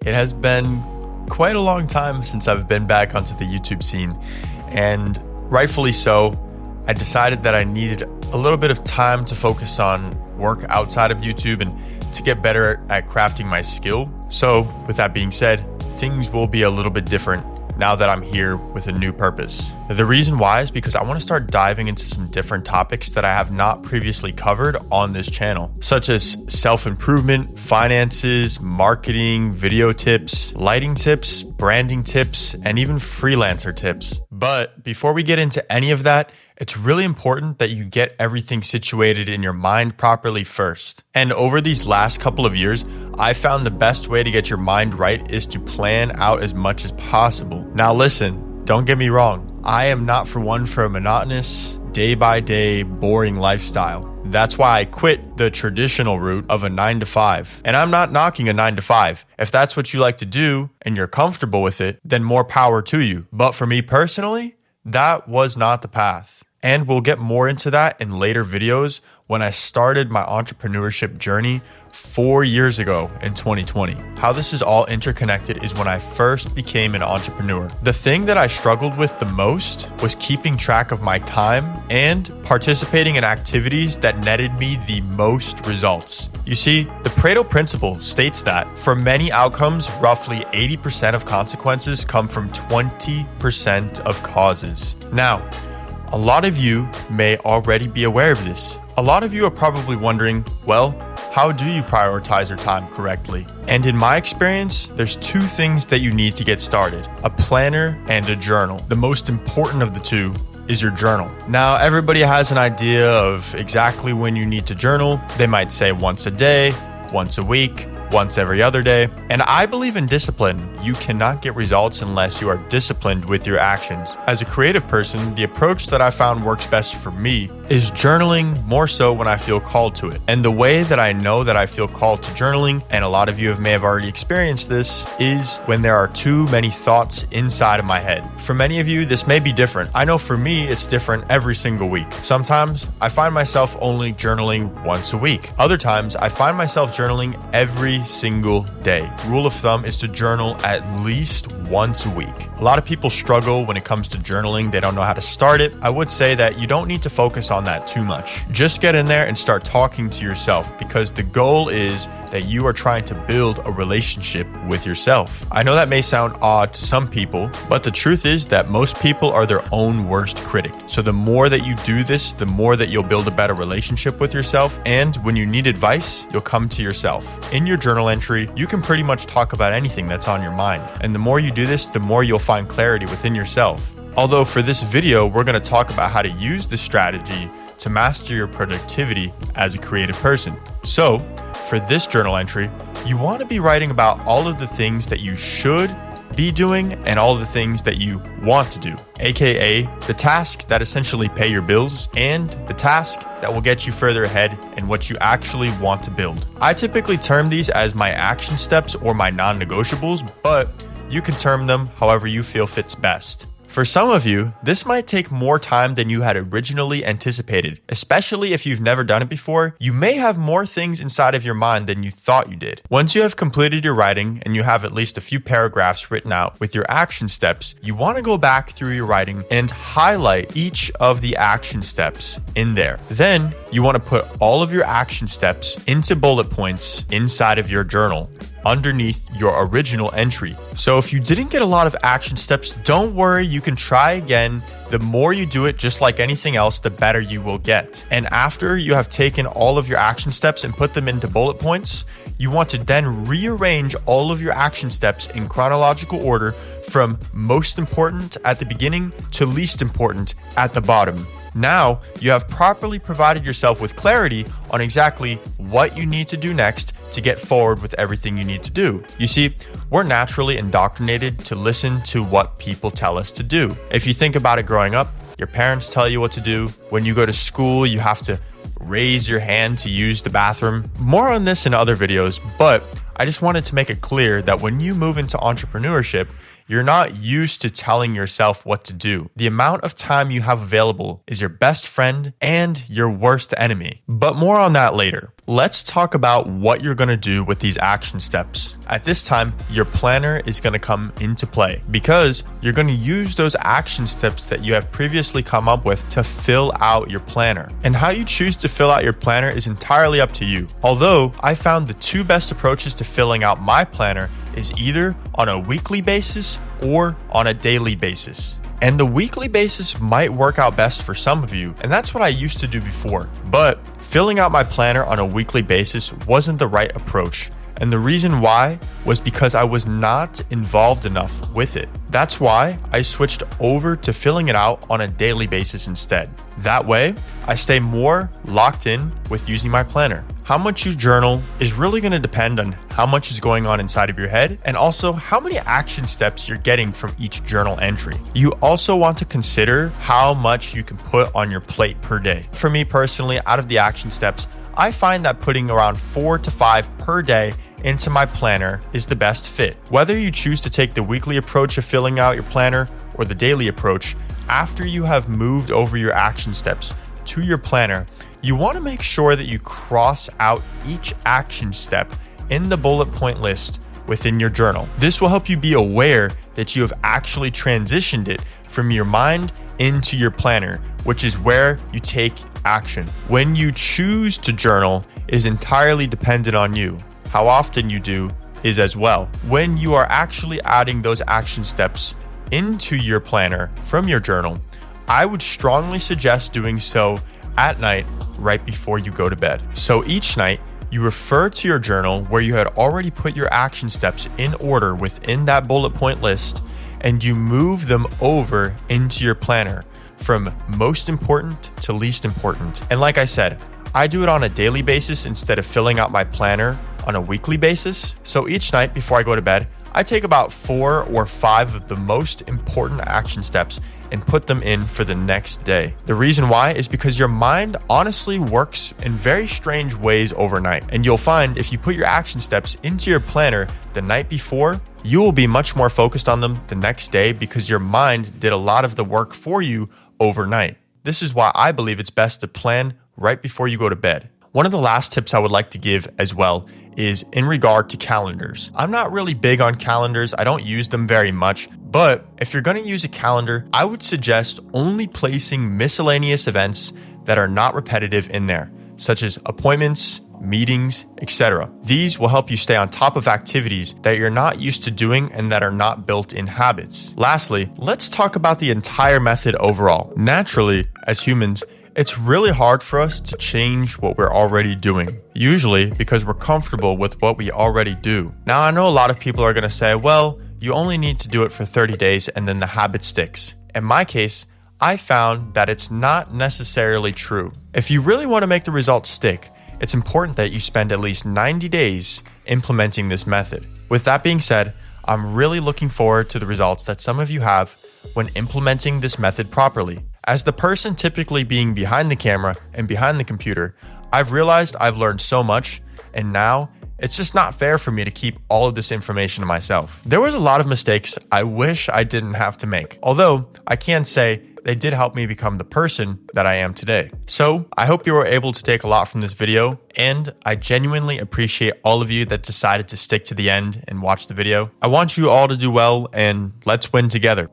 It has been quite a long time since I've been back onto the YouTube scene, and rightfully so. I decided that I needed a little bit of time to focus on work outside of YouTube and to get better at crafting my skill. So with that being said, things will be a little bit different now that I'm here with a new purpose. The reason why is because I want to start diving into some different topics that I have not previously covered on this channel, such as self-improvement, finances, marketing, video tips, lighting tips, branding tips, and even freelancer tips. But before we get into any of that, it's really important that you get everything situated in your mind properly first. And over these last couple of years, I found the best way to get your mind right is to plan out as much as possible. Now listen, don't get me wrong. I am not for a monotonous, day-by-day, boring lifestyle. That's why I quit the traditional route of a 9-to-5. And I'm not knocking a 9-to-5. If that's what you like to do and you're comfortable with it, then more power to you. But for me personally, that was not the path. And we'll get more into that in later videos when I started my entrepreneurship journey 4 years ago in 2020. How this is all interconnected is when I first became an entrepreneur. The thing that I struggled with the most was keeping track of my time and participating in activities that netted me the most results. You see, the Pareto principle states that for many outcomes, roughly 80% of consequences come from 20% of causes. Now, a lot of you may already be aware of this. A lot of you are probably wondering, well, how do you prioritize your time correctly? And in my experience, there's two things that you need to get started: a planner and a journal. The most important of the two is your journal. Now, everybody has an idea of exactly when you need to journal. They might say once a day, once a week, once every other day. And I believe in discipline. You cannot get results unless you are disciplined with your actions. As a creative person, the approach that I found works best for me is journaling, more so when I feel called to it. And the way that I know that I feel called to journaling, and a lot of you may have already experienced this, is when there are too many thoughts inside of my head. For many of you, this may be different. I know for me, it's different every single week. Sometimes I find myself only journaling once a week. Other times I find myself journaling every single day. Rule of thumb is to journal at least once a week. A lot of people struggle when it comes to journaling. They don't know how to start it. I would say that you don't need to focus on that too much. Just get in there and start talking to yourself, because the goal is that you are trying to build a relationship with yourself. I know that may sound odd to some people, but the truth is that most people are their own worst critic. So the more that you do this, the more that you'll build a better relationship with yourself. And when you need advice, you'll come to yourself. In your journal entry, you can pretty much talk about anything that's on your mind. And the more you do this, the more you'll find clarity within yourself. Although for this video, we're going to talk about how to use this strategy to master your productivity as a creative person. So for this journal entry, you want to be writing about all of the things that you should be doing and all the things that you want to do, aka the tasks that essentially pay your bills and the task that will get you further ahead in what you actually want to build. I typically term these as my action steps or my non-negotiables, but you can term them however you feel fits best. For some of you, this might take more time than you had originally anticipated, especially if you've never done it before. You may have more things inside of your mind than you thought you did. Once you have completed your writing and you have at least a few paragraphs written out with your action steps, you want to go back through your writing and highlight each of the action steps in there. Then you want to put all of your action steps into bullet points inside of your journal, underneath your original entry. So if you didn't get a lot of action steps, don't worry, you can try again. The more you do it, just like anything else, the better you will get. And after you have taken all of your action steps and put them into bullet points, you want to then rearrange all of your action steps in chronological order from most important at the beginning to least important at the bottom. Now you have properly provided yourself with clarity on exactly what you need to do next to get forward with everything you need to do. You see, we're naturally indoctrinated to listen to what people tell us to do. If you think about it growing up, your parents tell you what to do. When you go to school, you have to raise your hand to use the bathroom. More on this in other videos, but I just wanted to make it clear that when you move into entrepreneurship, you're not used to telling yourself what to do. The amount of time you have available is your best friend and your worst enemy. But more on that later. let's talk about what you're going to do with these action steps. At this time, your planner is going to come into play because you're going to use those action steps that you have previously come up with to fill out your planner. And how you choose to fill out your planner is entirely up to you. Although I found the two best approaches to filling out my planner is either on a weekly basis or on a daily basis. And the weekly basis might work out best for some of you, and that's what I used to do before. But filling out my planner on a weekly basis wasn't the right approach. And the reason why was because I was not involved enough with it. That's why I switched over to filling it out on a daily basis instead. That way, I stay more locked in with using my planner. How much you journal is really going to depend on how much is going on inside of your head and also how many action steps you're getting from each journal entry. You also want to consider how much you can put on your plate per day. For me personally, out of the action steps, I find that putting around 4 to 5 per day into my planner is the best fit. Whether you choose to take the weekly approach of filling out your planner or the daily approach, after you have moved over your action steps to your planner, you want to make sure that you cross out each action step in the bullet point list within your journal. This will help you be aware that you have actually transitioned it from your mind into your planner, which is where you take action. When you choose to journal is entirely dependent on you. How often you do is as well. When you are actually adding those action steps into your planner from your journal, I would strongly suggest doing so at night right before you go to bed. So each night, you refer to your journal where you had already put your action steps in order within that bullet point list, and you move them over into your planner from most important to least important. And like I said, I do it on a daily basis instead of filling out my planner on a weekly basis. So each night before I go to bed, I take about 4 or 5 of the most important action steps and put them in for the next day. The reason why is because your mind honestly works in very strange ways overnight. And you'll find if you put your action steps into your planner the night before, you will be much more focused on them the next day because your mind did a lot of the work for you overnight. This is why I believe it's best to plan right before you go to bed. One of the last tips I would like to give as well is in regard to calendars. I'm not really big on calendars. I don't use them very much, but if you're going to use a calendar, I would suggest only placing miscellaneous events that are not repetitive in there, such as appointments, meetings, etc. These will help you stay on top of activities that you're not used to doing and that are not built-in habits. Lastly, let's talk about the entire method overall. Naturally, as humans, it's really hard for us to change what we're already doing, usually because we're comfortable with what we already do. Now, I know a lot of people are going to say, well, you only need to do it for 30 days and then the habit sticks. In my case, I found that it's not necessarily true. If you really want to make the results stick, it's important that you spend at least 90 days implementing this method. With that being said, I'm really looking forward to the results that some of you have when implementing this method properly. As the person typically being behind the camera and behind the computer, I've realized I've learned so much, and now it's just not fair for me to keep all of this information to myself. There was a lot of mistakes I wish I didn't have to make, although I can say they did help me become the person that I am today. So I hope you were able to take a lot from this video, and I genuinely appreciate all of you that decided to stick to the end and watch the video. I want you all to do well, and let's win together.